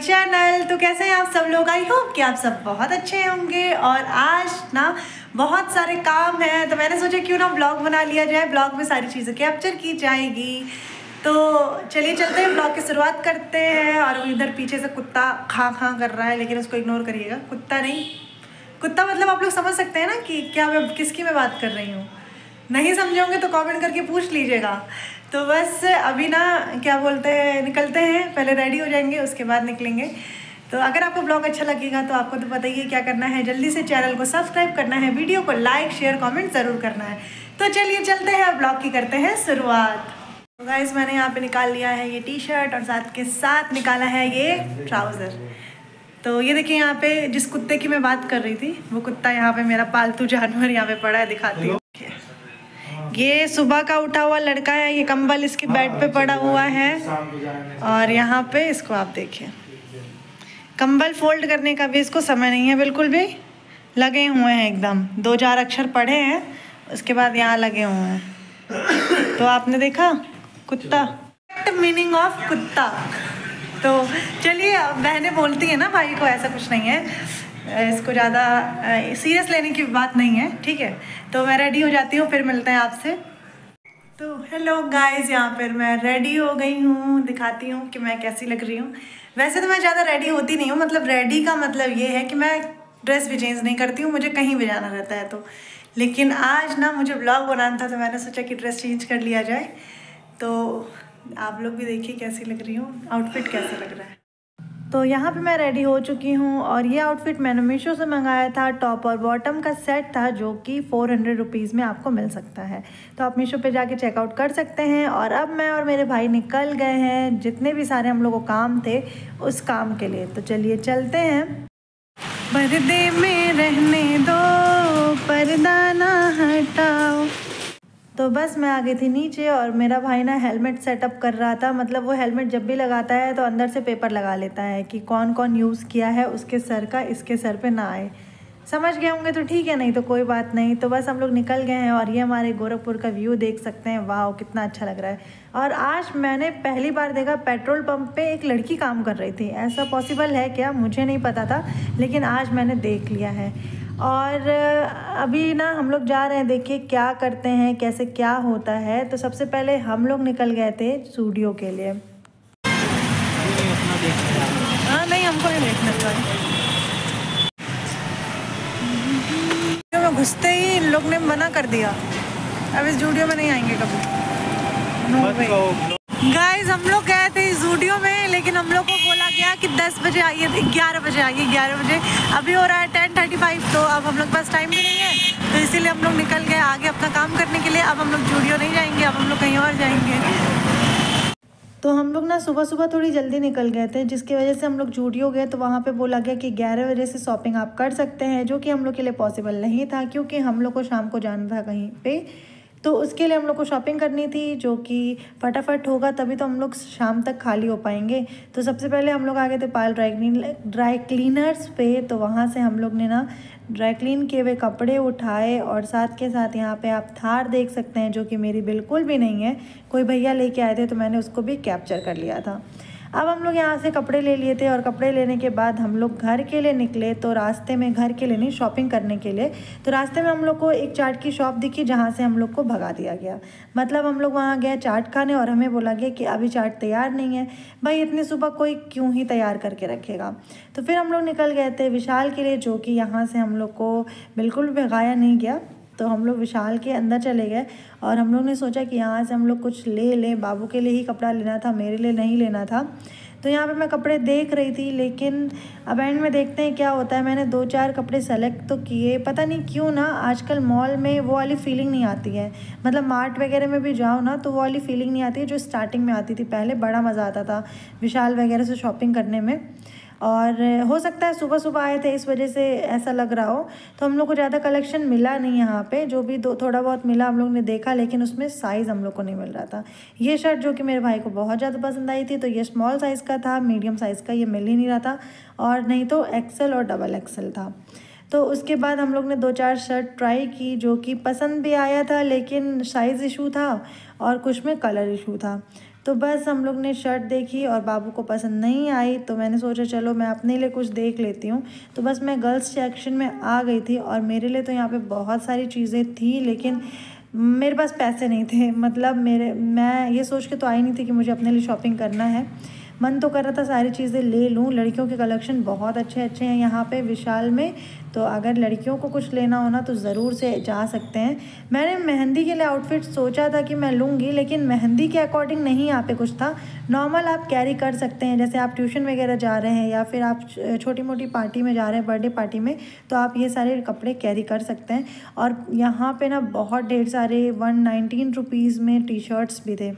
Channel. तो कैसे हैं आप सब लोग? आई होप कि आप सब बहुत अच्छे होंगे। और आज ना बहुत सारे काम हैं तो मैंने सोचा क्यों ना ब्लॉग बना लिया जाए, ब्लॉग में सारी चीज़ें कैप्चर की जाएगी। तो चलिए चलते हैं, ब्लॉग की शुरुआत करते हैं। और इधर पीछे से कुत्ता खां खां कर रहा है, लेकिन उसको इग्नोर करिएगा। कुत्ता नहीं, कुत्ता मतलब आप लोग समझ सकते हैं ना कि क्या मैं किसकी मैं बात कर रही हूँ। नहीं समझोगे तो कमेंट करके पूछ लीजिएगा। तो बस अभी ना क्या बोलते हैं, निकलते हैं, पहले रेडी हो जाएंगे उसके बाद निकलेंगे। तो अगर आपको ब्लॉग अच्छा लगेगा तो आपको तो पता ही है क्या करना है, जल्दी से चैनल को सब्सक्राइब करना है, वीडियो को लाइक शेयर कमेंट ज़रूर करना है। तो चलिए चलते हैं, ब्लॉग की करते हैं शुरुआत। तो गाइस मैंने यहाँ पे निकाल लिया है ये टी शर्ट और साथ के साथ निकाला है ये ट्राउज़र। तो ये देखिए यहाँ पे जिस कुत्ते की मैं बात कर रही थी वो कुत्ता यहाँ पे मेरा पालतू जानवर यहाँ पे पड़ा है, दिखाती हूँ। ये सुबह का उठा हुआ लड़का है, ये कंबल इसके बेड पे पड़ा हुआ है। और यहाँ पे इसको आप देखिए, कंबल फोल्ड करने का भी इसको समय नहीं है, बिल्कुल भी लगे हुए हैं एकदम। 2-4 अक्षर पढ़े हैं उसके बाद यहाँ लगे हुए हैं। तो आपने देखा कुत्ता, मीनिंग ऑफ कुत्ता। तो चलिए, बहनें बोलती हैं ना भाई को, ऐसा कुछ नहीं है, इसको ज़्यादा सीरियस लेने की बात नहीं है, ठीक है। तो मैं रेडी हो जाती हूँ, फिर मिलते हैं आपसे। तो हेलो गाइस, यहाँ पर मैं रेडी हो गई हूँ, दिखाती हूँ कि मैं कैसी लग रही हूँ। वैसे तो मैं ज़्यादा रेडी होती नहीं हूँ, मतलब रेडी का मतलब ये है कि मैं ड्रेस भी चेंज नहीं करती हूँ, मुझे कहीं भी जाना रहता है तो। लेकिन आज ना मुझे ब्लॉग बनाना था तो मैंने सोचा कि ड्रेस चेंज कर लिया जाए। तो आप लोग भी देखिए कैसी लग रही हूँ, आउटफिट कैसा लग रहा है। तो यहाँ पे मैं रेडी हो चुकी हूँ और ये आउटफिट मैंने मीशो से मंगाया था। टॉप और बॉटम का सेट था जो कि 400 रुपीज़ में आपको मिल सकता है। तो आप मीशो पे जाके चेकआउट कर सकते हैं। और अब मैं और मेरे भाई निकल गए हैं, जितने भी सारे हम लोगों को काम थे उस काम के लिए। तो चलिए चलते हैं। पर्दे में रहने दो, पर्दा ना हटाओ। तो बस मैं आ गई थी नीचे और मेरा भाई ना हेलमेट सेटअप कर रहा था। मतलब वो हेलमेट जब भी लगाता है तो अंदर से पेपर लगा लेता है कि कौन कौन यूज़ किया है उसके सर का, इसके सर पे ना आए। समझ गए होंगे तो ठीक है, नहीं तो कोई बात नहीं। तो बस हम लोग निकल गए हैं और ये हमारे गोरखपुर का व्यू देख सकते हैं। वाह कितना अच्छा लग रहा है। और आज मैंने पहली बार देखा पेट्रोल पंप पे एक लड़की काम कर रही थी। ऐसा पॉसिबल है क्या, मुझे नहीं पता था, लेकिन आज मैंने देख लिया है। और अभी ना हम लोग जा रहे हैं, देखिए क्या करते हैं, कैसे क्या होता है। तो सबसे पहले हम लोग निकल गए थे स्टूडियो के लिए। हाँ नहीं, हमको नहीं देखना चाहिए। में घुसते ही इन लोग ने मना कर दिया, अब इस स्टूडियो में नहीं आएंगे कभी। गाइस हम लोग गए थे स्टूडियो में, लेकिन हम लोग को बोला गया कि 10 बजे आइए, 11 बजे आइए, 11 बजे। अभी हो रहा है 10:35, तो अब हम लोग के पास टाइम भी नहीं है, तो इसीलिए हम लोग निकल गए आगे अपना काम करने के लिए। अब हम लोग स्टूडियो नहीं जाएंगे, अब हम लोग कहीं और जाएंगे। तो हम लोग ना सुबह सुबह थोड़ी जल्दी निकल गए थे, जिसकी वजह से हम लोग स्टूडियो गए तो वहाँ पे बोला गया कि 11 बजे से शॉपिंग आप कर सकते हैं, जो कि हम लोग के लिए पॉसिबल नहीं था क्योंकि हम लोग को शाम को जाना था कहीं पे। तो उसके लिए हम लोग को शॉपिंग करनी थी, जो कि फटाफट होगा तभी तो हम लोग शाम तक खाली हो पाएंगे। तो सबसे पहले हम लोग आ गए थे पायल ड्राई क्लीनर्स पे। तो वहाँ से हम लोग ने ना ड्राई क्लीन किए हुए कपड़े उठाए और साथ के साथ यहाँ पे आप थार देख सकते हैं, जो कि मेरी बिल्कुल भी नहीं है, कोई भैया लेके आए थे तो मैंने उसको भी कैप्चर कर लिया था। अब हम लोग यहाँ से कपड़े ले लिए थे और कपड़े लेने के बाद हम लोग घर के लिए निकले। तो रास्ते में, घर के लिए नहीं, शॉपिंग करने के लिए। तो रास्ते में हम लोग को एक चाट की शॉप दिखी जहाँ से हम लोग को भगा दिया गया। मतलब हम लोग वहाँ गए चाट खाने और हमें बोला गया कि अभी चाट तैयार नहीं है। भाई इतनी सुबह कोई क्यों ही तैयार करके रखेगा। तो फिर हम लोग निकल गए थे विशाल के लिए, जो कि यहाँ से हम लोग को बिल्कुल भी भगाया नहीं गया। तो हम लोग विशाल के अंदर चले गए और हम लोग ने सोचा कि यहाँ से हम लोग कुछ ले लें। बाबू के लिए ही कपड़ा लेना था, मेरे लिए नहीं लेना था। तो यहाँ पे मैं कपड़े देख रही थी, लेकिन अब एंड में देखते हैं क्या होता है। मैंने 2-4 कपड़े सेलेक्ट तो किए, पता नहीं क्यों ना आजकल मॉल में वो वाली फीलिंग नहीं आती है। मतलब मार्ट वगैरह में भी जाओ ना तो वो वाली फीलिंग नहीं आती है जो स्टार्टिंग में आती थी। पहले बड़ा मज़ा आता था विशाल वगैरह से शॉपिंग करने में। और हो सकता है सुबह सुबह आए थे इस वजह से ऐसा लग रहा हो। तो हम लोग को ज़्यादा कलेक्शन मिला नहीं यहाँ पे, जो भी थोड़ा बहुत मिला हम लोग ने देखा, लेकिन उसमें साइज़ हम लोग को नहीं मिल रहा था। ये शर्ट जो कि मेरे भाई को बहुत ज़्यादा पसंद आई थी, तो ये स्मॉल साइज़ का था, मीडियम साइज़ का ये मिल ही नहीं रहा था, और नहीं तो एक्सेल और डबल एक्सेल था। तो उसके बाद हम लोग ने 2-4 शर्ट ट्राई की, जो कि पसंद भी आया था, लेकिन साइज़ इशू था और कुछ में कलर इशू था। तो बस हम लोग ने शर्ट देखी और बाबू को पसंद नहीं आई, तो मैंने सोचा चलो मैं अपने लिए कुछ देख लेती हूँ। तो बस मैं गर्ल्स सेक्शन में आ गई थी और मेरे लिए तो यहाँ पे बहुत सारी चीज़ें थी, लेकिन मेरे पास पैसे नहीं थे। मतलब मैं ये सोच के तो आई नहीं थी कि मुझे अपने लिए शॉपिंग करना है। मन तो कर रहा था सारी चीज़ें ले लूँ। लड़कियों के कलेक्शन बहुत अच्छे अच्छे हैं यहाँ पे विशाल में, तो अगर लड़कियों को कुछ लेना हो ना तो ज़रूर से जा सकते हैं। मैंने मेहंदी के लिए आउटफिट सोचा था कि मैं लूँगी, लेकिन मेहंदी के अकॉर्डिंग नहीं यहाँ पे कुछ था। नॉर्मल आप कैरी कर सकते हैं, जैसे आप ट्यूशन वगैरह जा रहे हैं या फिर आप छोटी मोटी पार्टी में जा रहे हैं, बर्थडे पार्टी में, तो आप ये सारे कपड़े कैरी कर सकते हैं। और यहाँ पे ना बहुत ढेर सारे 119 रुपीज़ में टी शर्ट्स भी थे।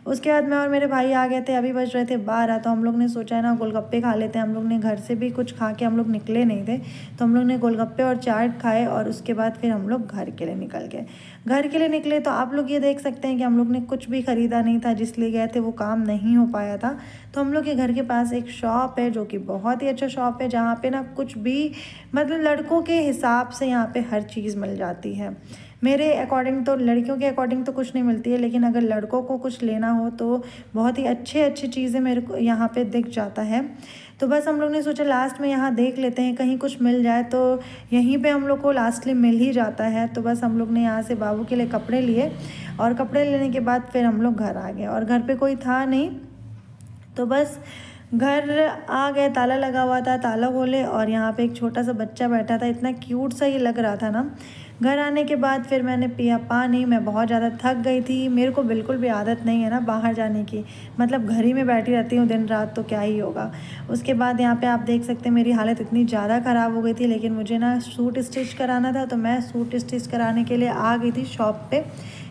उसके बाद मैं और मेरे भाई आ गए थे, अभी बज रहे थे 12, तो हम लोग ने सोचा है ना गोलगप्पे खा लेते हैं। हम लोग ने घर से भी कुछ खा के हम लोग निकले नहीं थे, तो हम लोग ने गोलगप्पे और चाट खाए और उसके बाद फिर हम लोग घर के लिए निकल गए। घर के लिए निकले तो आप लोग ये देख सकते हैं कि हम लोग ने कुछ भी ख़रीदा नहीं था, जिसलिए गए थे वो काम नहीं हो पाया था। तो हम लोग के घर के पास एक शॉप है जो कि बहुत ही अच्छा शॉप है, जहाँ पे ना कुछ भी मतलब लड़कों के हिसाब से यहाँ पे हर चीज़ मिल जाती है। मेरे अकॉर्डिंग तो लड़कियों के अकॉर्डिंग तो कुछ नहीं मिलती है, लेकिन अगर लड़कों को कुछ लेना हो तो बहुत ही अच्छी चीज़ें मेरे को यहाँ पे दिख जाता है। तो बस हम लोग ने सोचा लास्ट में यहाँ देख लेते हैं, कहीं कुछ मिल जाए। तो यहीं पे हम लोग को लास्टली मिल ही जाता है। तो बस हम लोग ने यहाँ से बाबू के लिए कपड़े लिए और कपड़े लेने के बाद फिर हम लोग घर आ गए और घर पे कोई था नहीं, तो बस घर आ गए। ताला लगा हुआ था, ताला खोले और यहाँ पे एक छोटा सा बच्चा बैठा था, इतना क्यूट सा ये लग रहा था ना। घर आने के बाद फिर मैंने पिया पानी। मैं बहुत ज़्यादा थक गई थी, मेरे को बिल्कुल भी आदत नहीं है ना बाहर जाने की, मतलब घर ही में बैठी रहती हूँ दिन रात, तो क्या ही होगा। उसके बाद यहाँ पे आप देख सकते हैं मेरी हालत इतनी ज़्यादा ख़राब हो गई थी, लेकिन मुझे ना सूट स्टिच कराना था, तो मैं सूट स्टिच कराने के लिए आ गई थी शॉप पे।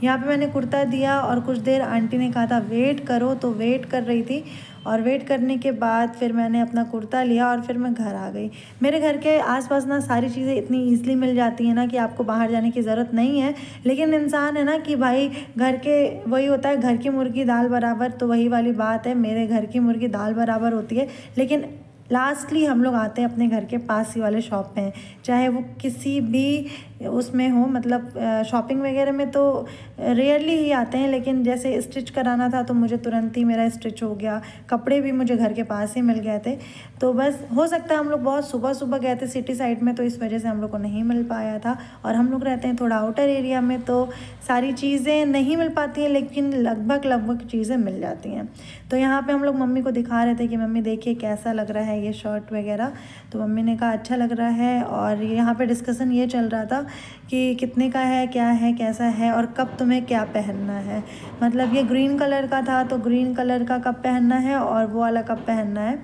यहाँ पे मैंने कुर्ता दिया और कुछ देर आंटी ने कहा था वेट करो, तो वेट कर रही थी। और वेट करने के बाद फिर मैंने अपना कुर्ता लिया और फिर मैं घर आ गई। मेरे घर के आसपास ना सारी चीज़ें इतनी ईजिली मिल जाती हैं ना कि आपको बाहर जाने की ज़रूरत नहीं है। लेकिन इंसान है ना कि भाई घर के वही होता है, घर की मुर्गी दाल बराबर, तो वही वाली बात है, मेरे घर की मुर्गी दाल बराबर होती है। लेकिन लास्टली हम लोग आते हैं अपने घर के पास ही वाले शॉप पे, चाहे वो किसी भी उसमें हो, मतलब शॉपिंग वगैरह में तो रेयरली ही आते हैं, लेकिन जैसे स्टिच कराना था तो मुझे तुरंत ही मेरा स्टिच हो गया। कपड़े भी मुझे घर के पास ही मिल गए थे। तो बस हो सकता है हम लोग बहुत सुबह सुबह गए थे सिटी साइड में, तो इस वजह से हम लोग को नहीं मिल पाया था। और हम लोग रहते हैं थोड़ा आउटर एरिया में, तो सारी चीज़ें नहीं मिल पाती हैं, लेकिन लगभग चीज़ें मिल जाती हैं। तो यहाँ पे हम लोग मम्मी को दिखा रहे थे कि मम्मी देखिए कैसा लग रहा है ये शर्ट वगैरह। तो मम्मी ने कहा अच्छा लग रहा है। और यहाँ पे डिस्कशन ये चल रहा था कि कितने का है, क्या है, कैसा है और कब तुम्हें क्या पहनना है। मतलब ये ग्रीन कलर का था, तो ग्रीन कलर का कब पहनना है और वो वाला कब पहनना है।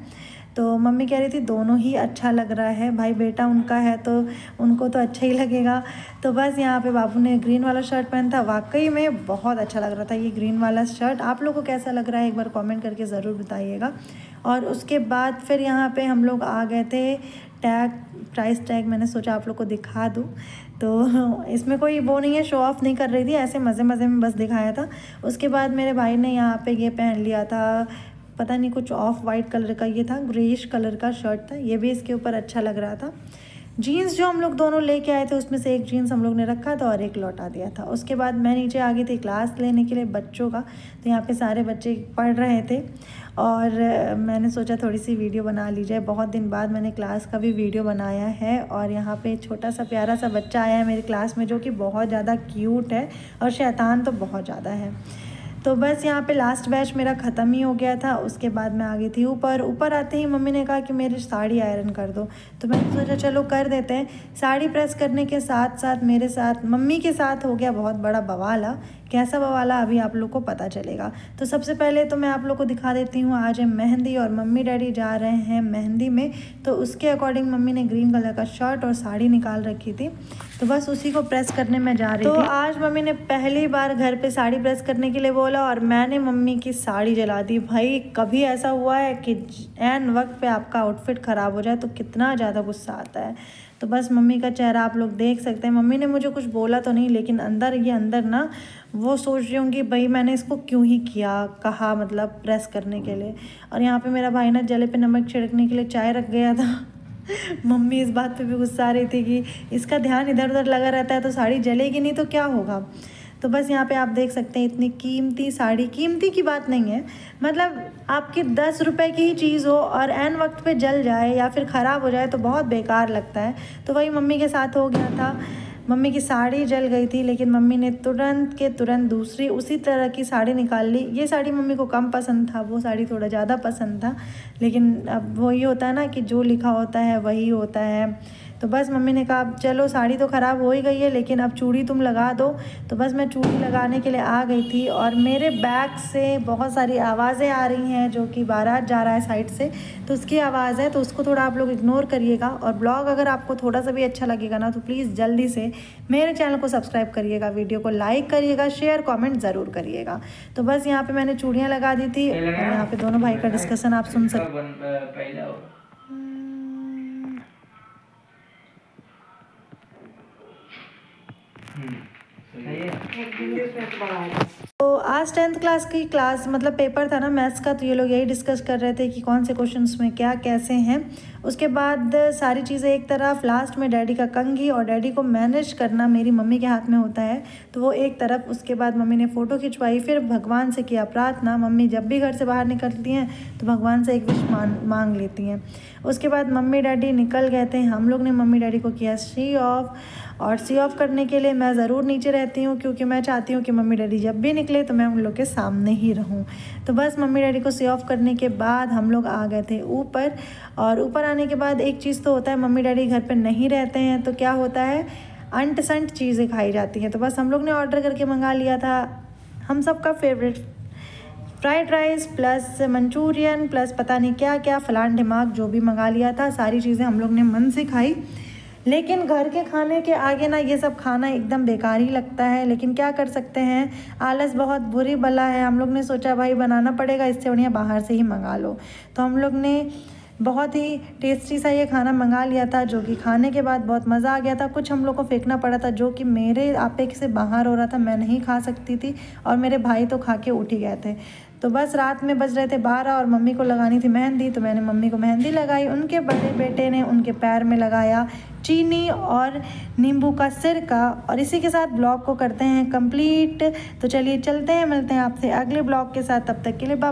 तो मम्मी कह रही थी दोनों ही अच्छा लग रहा है, भाई बेटा उनका है तो उनको तो अच्छा ही लगेगा। तो बस यहाँ पे बाबू ने ग्रीन वाला शर्ट पहना था, वाकई में बहुत अच्छा लग रहा था ये ग्रीन वाला शर्ट। आप लोगों को कैसा लग रहा है एक बार कमेंट करके ज़रूर बताइएगा। और उसके बाद फिर यहाँ पे हम लोग आ गए थे प्राइस टैग मैंने सोचा आप लोग को दिखा दूँ। तो इसमें कोई वो नहीं है, शो ऑफ नहीं कर रही थी, ऐसे मज़े मज़े में बस दिखाया था। उसके बाद मेरे भाई ने यहाँ पे ये पहन लिया था, पता नहीं कुछ ऑफ वाइट कलर का, ये था ग्रेइश कलर का शर्ट था, ये भी इसके ऊपर अच्छा लग रहा था। जीन्स जो हम लोग दोनों लेके आए थे उसमें से एक जीन्स हम लोग ने रखा था और एक लौटा दिया था। उसके बाद मैं नीचे आ गई थी क्लास लेने के लिए बच्चों का। तो यहाँ पे सारे बच्चे पढ़ रहे थे और मैंने सोचा थोड़ी सी वीडियो बना ली जाए। बहुत दिन बाद मैंने क्लास का भी वीडियो बनाया है। और यहाँ पे छोटा सा प्यारा सा बच्चा आया है मेरी क्लास में जो कि बहुत ज़्यादा क्यूट है और शैतान तो बहुत ज़्यादा है। तो बस यहाँ पे लास्ट बैच मेरा ख़त्म ही हो गया था। उसके बाद मैं आ गई थी ऊपर आते ही मम्मी ने कहा कि मेरी साड़ी आयरन कर दो। तो मैंने सोचा चलो कर देते हैं। साड़ी प्रेस करने के साथ साथ मेरे साथ मम्मी के साथ हो गया बहुत बड़ा बवाला। कैसा बवाला अभी आप लोग को पता चलेगा। तो सबसे पहले तो मैं आप लोग को दिखा देती हूँ, आज है मेहंदी और मम्मी डैडी जा रहे हैं मेहंदी में। तो उसके अकॉर्डिंग मम्मी ने ग्रीन कलर का शर्ट और साड़ी निकाल रखी थी, तो बस उसी को प्रेस करने में जा रही थी। तो आज मम्मी ने पहली बार घर पे साड़ी प्रेस करने के लिए बोला और मैंने मम्मी की साड़ी जला दी। भाई कभी ऐसा हुआ है कि ऐन वक्त पे आपका आउटफिट ख़राब हो जाए तो कितना ज़्यादा गुस्सा आता है। तो बस मम्मी का चेहरा आप लोग देख सकते हैं। मम्मी ने मुझे कुछ बोला तो नहीं, लेकिन अंदर ना वो सोच रही होंगी भाई मैंने इसको क्यों ही कहा मतलब प्रेस करने के लिए। और यहाँ पे मेरा भाई ना जले पे नमक छिड़कने के लिए चाय रख गया था। मम्मी इस बात पे भी गुस्सा आ रही थी कि इसका ध्यान इधर उधर लगा रहता है तो साड़ी जलेगी नहीं तो क्या होगा। तो बस यहाँ पे आप देख सकते हैं इतनी कीमती साड़ी, कीमती की बात नहीं है, मतलब आपकी 10 रुपए की ही चीज़ हो और ऐन वक्त पे जल जाए या फिर ख़राब हो जाए तो बहुत बेकार लगता है। तो वही मम्मी के साथ हो गया था, मम्मी की साड़ी जल गई थी, लेकिन मम्मी ने तुरंत के तुरंत दूसरी उसी तरह की साड़ी निकाल ली। ये साड़ी मम्मी को कम पसंद था, वो साड़ी थोड़ा ज़्यादा पसंद था, लेकिन अब वही होता है ना कि जो लिखा होता है वही होता है। तो बस मम्मी ने कहा चलो साड़ी तो ख़राब हो ही गई है, लेकिन अब चूड़ी तुम लगा दो। तो बस मैं चूड़ी लगाने के लिए आ गई थी और मेरे बैग से बहुत सारी आवाज़ें आ रही हैं, जो कि बारात जा रहा है साइड से, तो उसकी आवाज़ है, तो उसको थोड़ा आप लोग इग्नोर करिएगा। और ब्लॉग अगर आपको थोड़ा सा भी अच्छा लगेगा ना तो प्लीज़ जल्दी से मेरे चैनल को सब्सक्राइब करिएगा, वीडियो को लाइक करिएगा, शेयर कमेंट ज़रूर करिएगा। तो बस यहाँ पे मैंने चूड़ियाँ लगा दी थी और यहाँ पे दोनों भाई का डिस्कशन आप सुन सकते। तो आज 10th क्लास की क्लास मतलब पेपर था ना मैथ्स का, तो ये लोग यही डिस्कस कर रहे थे कि कौन से क्वेश्चंस में क्या कैसे हैं। उसके बाद सारी चीज़ें एक तरफ, लास्ट में डैडी का कंघी, और डैडी को मैनेज करना मेरी मम्मी के हाथ में होता है, तो वो एक तरफ। उसके बाद मम्मी ने फ़ोटो खिंचवाई, फिर भगवान से किया प्रार्थना। मम्मी जब भी घर से बाहर निकलती हैं तो भगवान से एक विश मांग लेती हैं। उसके बाद मम्मी डैडी निकल गए थे, हम लोग ने मम्मी डैडी को किया सी ऑफ। और सी ऑफ करने के लिए मैं ज़रूर नीचे रहती हूँ, क्योंकि मैं चाहती हूँ कि मम्मी डैडी जब भी निकले तो मैं उन लोग के सामने ही रहूँ। तो बस मम्मी डैडी को सी ऑफ करने के बाद हम लोग आ गए थे ऊपर। और ऊपर आने के बाद एक चीज़ तो होता है, मम्मी डैडी घर पे नहीं रहते हैं तो क्या होता है, अंट संट चीज़ें खाई जाती हैं। तो बस हम लोग ने ऑर्डर करके मंगा लिया था हम सबका favourite fried rice plus Manchurian plus पता नहीं क्या क्या फलान ढिमाक जो भी मंगा लिया था। सारी चीज़ें हम लोग ने मन से खाई, लेकिन घर के खाने के आगे ना ये सब खाना एकदम बेकार ही लगता है। लेकिन क्या कर सकते हैं, आलस बहुत बुरी बला है। हम लोग ने सोचा भाई बनाना पड़ेगा, इससे बढ़िया बाहर से ही मंगा लो। तो हम लोग ने बहुत ही टेस्टी सा ये खाना मंगा लिया था, जो कि खाने के बाद बहुत मज़ा आ गया था। कुछ हम लोग को फेंकना पड़ा था, जो कि मेरे आपे से बाहर हो रहा था, मैं नहीं खा सकती थी, और मेरे भाई तो खा के उठ ही गए थे। तो बस रात में बज रहे थे 12 और मम्मी को लगानी थी मेहंदी, तो मैंने मम्मी को मेहंदी लगाई। उनके बड़े बेटे ने उनके पैर में लगाया चीनी और नींबू का सिरका। और इसी के साथ ब्लॉग को करते हैं कंप्लीट। तो चलिए चलते हैं, मिलते हैं आपसे अगले ब्लॉग के साथ, तब तक के लिए बाय।